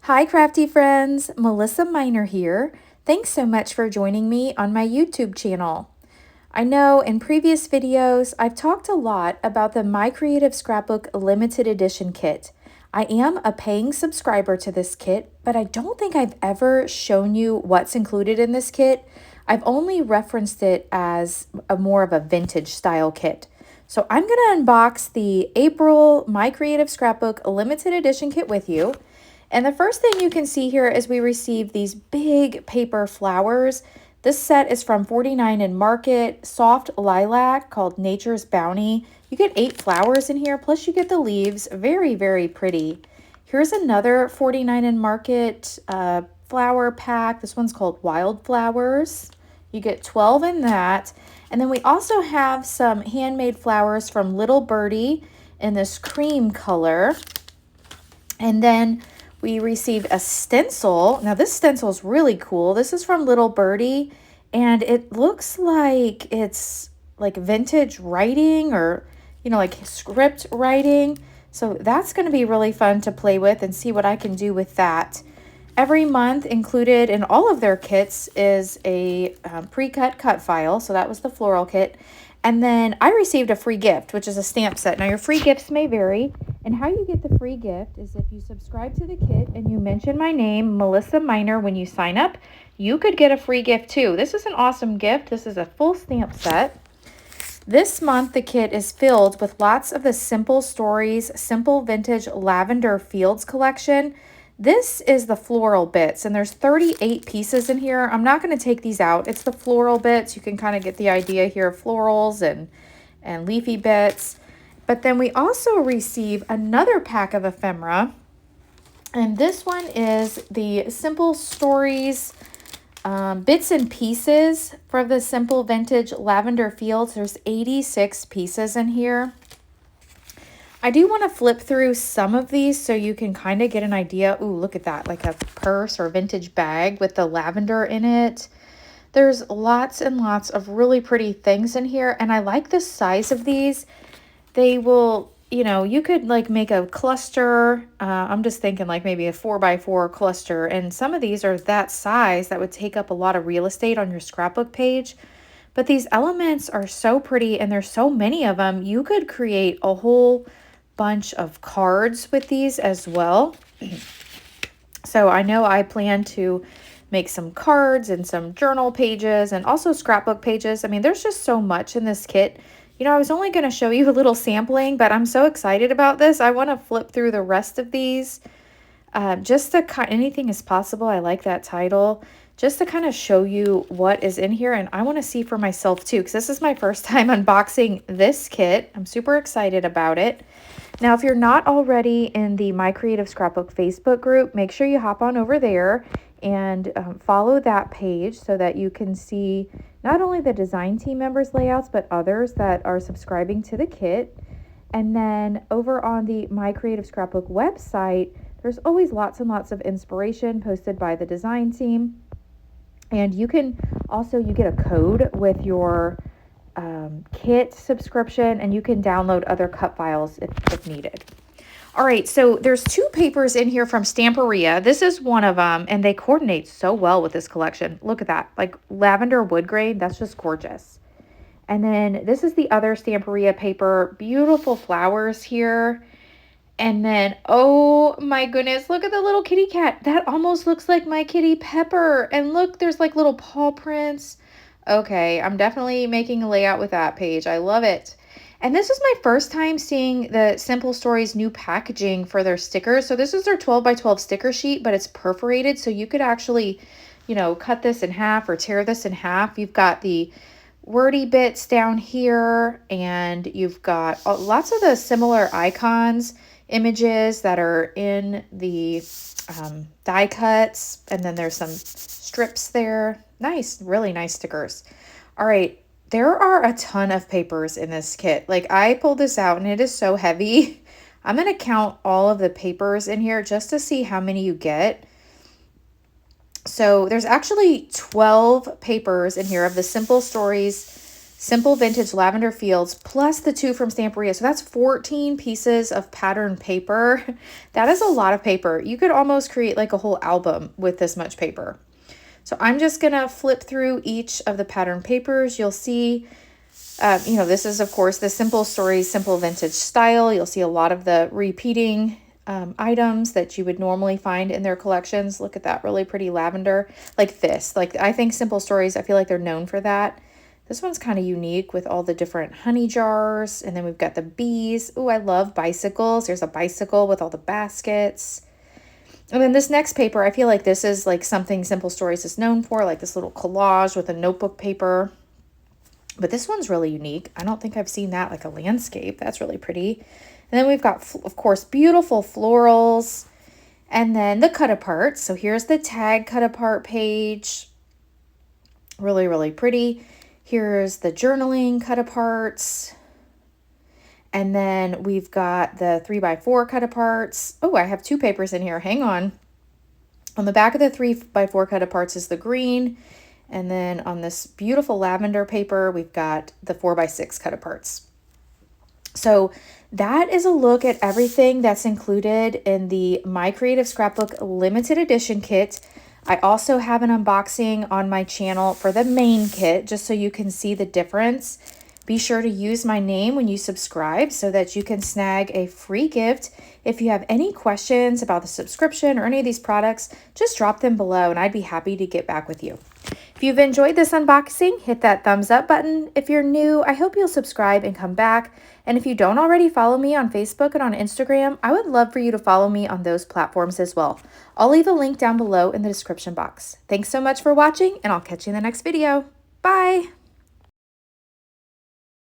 Hi, crafty friends. Melissa Minor here. Thanks so much for joining me on my YouTube channel. I know in previous videos, I've talked a lot about the My Creative Scrapbook limited edition kit. I am a paying subscriber to this kit, but I don't think I've ever shown you what's included in this kit. I've only referenced it as more of a vintage style kit. So I'm going to unbox the April My Creative Scrapbook limited edition kit with you. And the first thing you can see here is we received these big paper flowers. This set is from 49 and Market, soft lilac called Nature's Bounty. You get 8 flowers in here, plus you get the leaves. Very, very pretty. Here's another 49 and Market flower pack. This one's called Wildflowers. You get 12 in that. And then we also have some handmade flowers from Little Birdie in this cream color. And then we received a stencil. Now this stencil is really cool. This is from Little Birdie, and it looks like it's like vintage writing or, like script writing. So that's going to be really fun to play with and see what I can do with that. Every month included in all of their kits is a pre-cut cut file. So that was the floral kit. And then I received a free gift, which is a stamp set. Now your free gifts may vary. And how you get the free gift is if you subscribe to the kit and you mention my name, Melissa Minor, when you sign up, you could get a free gift too. This is an awesome gift. This is a full stamp set. This month, the kit is filled with lots of the Simple Stories, Simple Vintage Lavender Fields collection. This is the floral bits, and there's 38 pieces in here. I'm not going to take these out. It's the floral bits. You can kind of get the idea here of florals and leafy bits. But then we also receive another pack of ephemera, and this one is the Simple Stories bits and pieces for the Simple Vintage Lavender Fields. There's 86 pieces in here. I do want to flip through some of these so you can kind of get an idea. Ooh, look at that, like a purse or vintage bag with the lavender in it. There's lots and lots of really pretty things in here, and I like the size of these. They will, you could like make a cluster. I'm just thinking like maybe a 4x4 cluster, and some of these are that size that would take up a lot of real estate on your scrapbook page. But these elements are so pretty, and there's so many of them. You could create a whole bunch of cards with these as well. So I know I plan to make some cards and some journal pages and also scrapbook pages. I mean, there's just so much in this kit. I was only going to show you a little sampling, but I'm so excited about this. I want to flip through the rest of these just to anything is possible. I like that title. Just to kind of show you what is in here, and I want to see for myself too, because this is my first time unboxing this kit. I'm super excited about it. Now, if you're not already in the My Creative Scrapbook Facebook group, make sure you hop on over there and follow that page so that you can see not only the design team members' layouts, but others that are subscribing to the kit. And then over on the My Creative Scrapbook website, there's always lots and lots of inspiration posted by the design team. And you can also, you get a code with your kit subscription, and you can download other cut files if needed. All right, so there's 2 papers in here from Stamperia. This is one of them, and they coordinate so well with this collection. Look at that, like lavender wood grain. That's just gorgeous. And then this is the other Stamperia paper. Beautiful flowers here. And then, oh my goodness, look at the little kitty cat. That almost looks like my kitty Pepper. And look, there's like little paw prints. Okay, I'm definitely making a layout with that page. I love it. And this is my first time seeing the Simple Stories new packaging for their stickers. So this is their 12x12 sticker sheet, but it's perforated. So you could actually, cut this in half or tear this in half. You've got the wordy bits down here, and you've got lots of the similar icons, images that are in the die cuts, and then there's some strips there. Nice, really nice stickers. All right, there are a ton of papers in this kit. Like, I pulled this out and it is so heavy. I'm going to count all of the papers in here just to see how many you get. So there's actually 12 papers in here of the Simple Stories Simple Vintage Lavender Fields, plus the 2 from Stamperia. So that's 14 pieces of pattern paper. That is a lot of paper. You could almost create like a whole album with this much paper. So I'm just gonna flip through each of the pattern papers. You'll see, this is of course the Simple Stories, Simple Vintage style. You'll see a lot of the repeating items that you would normally find in their collections. Look at that really pretty lavender, like this. Like I think Simple Stories, I feel like they're known for that. This one's kind of unique with all the different honey jars. And then we've got the bees. Oh, I love bicycles. There's a bicycle with all the baskets. And then this next paper, I feel like this is like something Simple Stories is known for, like this little collage with a notebook paper. But this one's really unique. I don't think I've seen that, like a landscape. That's really pretty. And then we've got, of course, beautiful florals. And then the cut apart. So here's the tag cut apart page. Really, really pretty. Here's the journaling cut aparts. And then we've got the 3x4 cut aparts. Oh, I have 2 papers in here. Hang on. On the back of the 3x4 cut aparts is the green. And then on this beautiful lavender paper, we've got the 4x6 cut aparts. So that is a look at everything that's included in the My Creative Scrapbook limited edition kit. I also have an unboxing on my channel for the main kit, just so you can see the difference. Be sure to use my name when you subscribe so that you can snag a free gift. If you have any questions about the subscription or any of these products, just drop them below and I'd be happy to get back with you. If you've enjoyed this unboxing, hit that thumbs up button. If you're new, I hope you'll subscribe and come back. And if you don't already follow me on Facebook and on Instagram, I would love for you to follow me on those platforms as well. I'll leave a link down below in the description box. Thanks so much for watching, and I'll catch you in the next video. Bye!